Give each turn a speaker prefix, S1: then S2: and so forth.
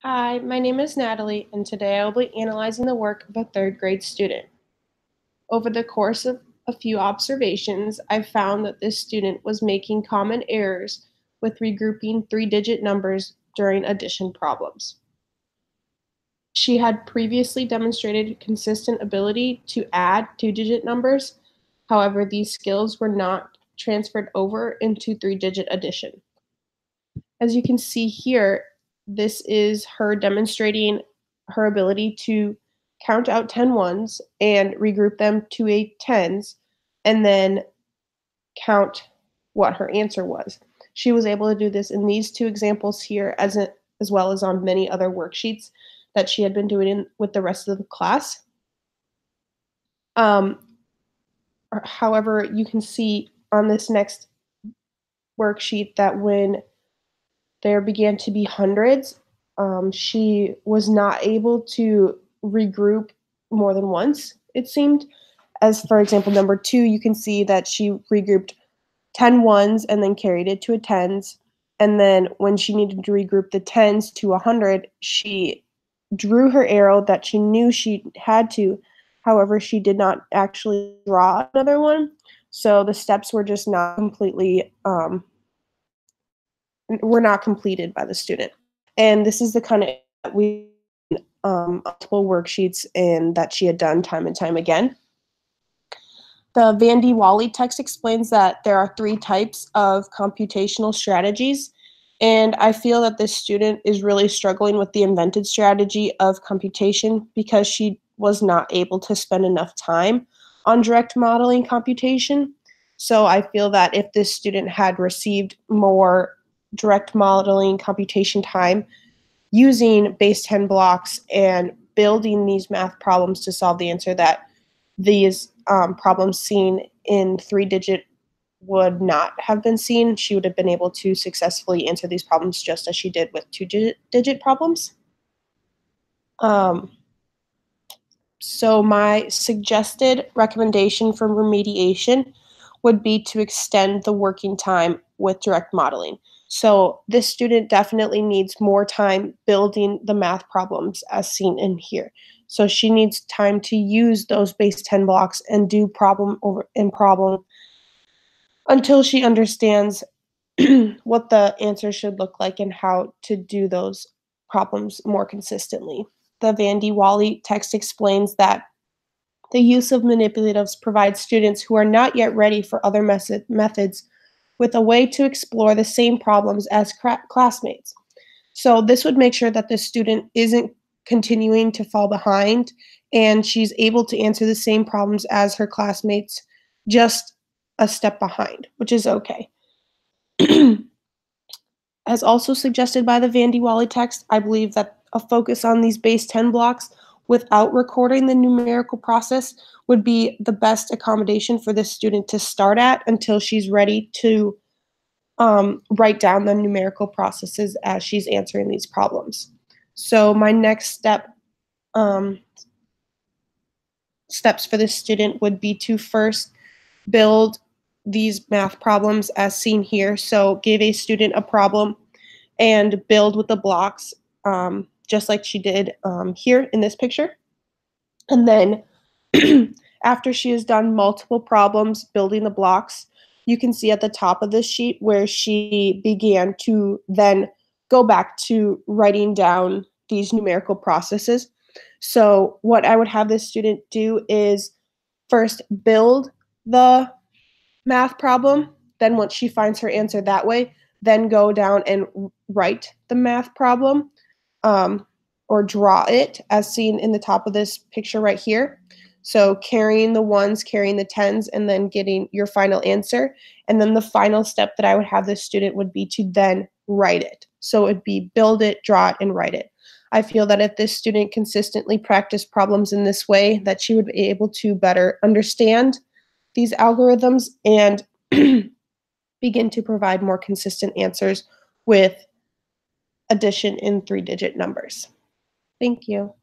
S1: Hi, my name is Natalie, and today I will be analyzing the work of a third grade student. Over the course of a few observations, I found that this student was making common errors with regrouping three-digit numbers during addition problems. She had previously demonstrated consistent ability to add two-digit numbers. However, these skills were not transferred over into three-digit addition. As you can see here, this is her demonstrating her ability to count out 10 ones and regroup them to a tens and then count what her answer was. She was able to do this in these two examples here as well as on many other worksheets that she had been doing with the rest of the class. Um, However, you can see on this next worksheet that when there began to be hundreds. She was not able to regroup more than once, it seemed. As for example, number 2, you can see that she regrouped 10 ones and then carried it to a tens. And then when she needed to regroup the tens to 100, she drew her arrow that she knew she had to. However, she did not actually draw another one. So the steps were just not completely were not completed by the student. And this is the kind of we multiple worksheets and that she had done time and time again. The Van D. Wally text explains that there are 3 types of computational strategies, and I feel that this student is really struggling with the invented strategy of computation because she was not able to spend enough time on direct modeling computation. So I feel that if this student had received more direct modeling computation time using base 10 blocks and building these math problems to solve the answer, that these problems seen in three-digit would not have been seen. She would have been able to successfully answer these problems just as she did with two-digit problems. So my suggested recommendation for remediation would be to extend the working time with direct modeling. So this student definitely needs more time building the math problems as seen in here. So she needs time to use those base 10 blocks and do problem over and problem until she understands what the answer should look like and how to do those problems more consistently. The Van D. Wally text explains that the use of manipulatives provides students who are not yet ready for other methods with a way to explore the same problems as classmates. So this would make sure that the student isn't continuing to fall behind and she's able to answer the same problems as her classmates, just a step behind, which is okay. As also suggested by the Van D. Wally text, I believe that a focus on these base 10 blocks without recording the numerical process would be the best accommodation for this student to start at until she's ready to write down the numerical processes as she's answering these problems. So my next steps for this student would be to first build these math problems as seen here. So give a student a problem and build with the blocks, just like she did here in this picture. And then after she has done multiple problems building the blocks, you can see at the top of this sheet where she began to then go back to writing down these numerical processes. So what I would have this student do is first build the math problem, then once she finds her answer that way, then go down and write the math problem or draw it as seen in the top of this picture right here. So carrying the ones, carrying the tens, and then getting your final answer. And then the final step that I would have this student would be to then write it. So it would be build it, draw it, and write it. I feel that if this student consistently practiced problems in this way, that she would be able to better understand these algorithms and begin to provide more consistent answers with addition in three-digit numbers. Thank you.